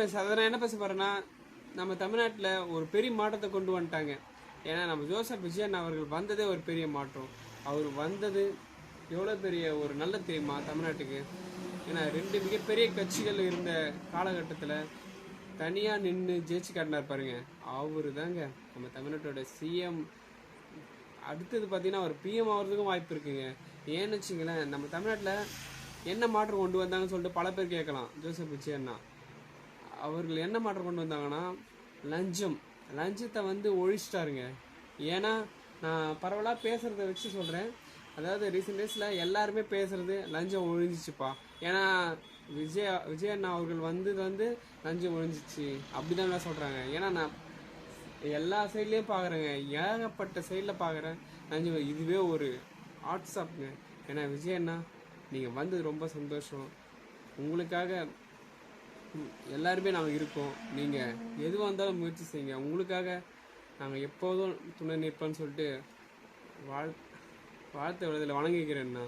அதனால் என்ன பேச போகிறேன்னா, நம்ம தமிழ்நாட்டில் ஒரு பெரிய மாற்றத்தை கொண்டு வந்துட்டாங்க. ஏன்னா நம்ம ஜோசப் விஜயன் அவர்கள் வந்ததே ஒரு பெரிய மாற்றம். அவர் வந்தது எவ்வளோ பெரிய ஒரு நல்ல தெரியுமா தமிழ்நாட்டுக்கு. ஏன்னா 2 மிகப்பெரிய கட்சிகள் இருந்த காலகட்டத்தில் தனியாக நின்று ஜெயிச்சு காட்டினார் பாருங்க. அவரு தாங்க நம்ம தமிழ்நாட்டோட சிஎம். அடுத்தது பார்த்தீங்கன்னா அவர் பிஎம் ஆகிறதுக்கும் வாய்ப்பு இருக்குங்க. ஏன்னு வச்சுங்களேன், நம்ம தமிழ்நாட்டில் என்ன மாற்றம் கொண்டு வந்தாங்கன்னு சொல்லிட்டு பல பேர் கேட்கலாம். ஜோசப் விஜயன்னா அவர்கள் என்ன மாற்றம் கொண்டு வந்தாங்கன்னா, லஞ்சத்தை ஒழிச்சிட்டாருங்க. ஏன்னா நான் பரவலாக பேசுகிறத வச்சு சொல்கிறேன். அதாவது ரீசெண்ட் டேஸில் எல்லாருமே பேசுகிறது லஞ்சம் ஒழிஞ்சிச்சுப்பா. ஏன்னா விஜயண்ணா அவர்கள் லஞ்சம் ஒழிஞ்சிச்சு அப்படிதான் சொல்கிறாங்க. ஏன்னா நான் எல்லா சைட்லேயும் பார்க்குறேங்க, ஏகப்பட்ட சைடில் பார்க்குறேன் லஞ்சம். இதுவே ஒரு வாட்ஸ்அப்ங்க. ஏன்னா விஜயண்ணா நீங்கள் வந்தது ரொம்ப சந்தோஷம். உங்களுக்காக எல்லாருமே நாங்கள் இருக்கோம். நீங்கள் எதுவாக இருந்தாலும் முயற்சி செய்யுங்க. உங்களுக்காக நாங்கள் எப்போதும் துணை நிற்போன்னு சொல்லிட்டு வாழ்த்து விடுதலை வணங்கிக்கிறேன்னா.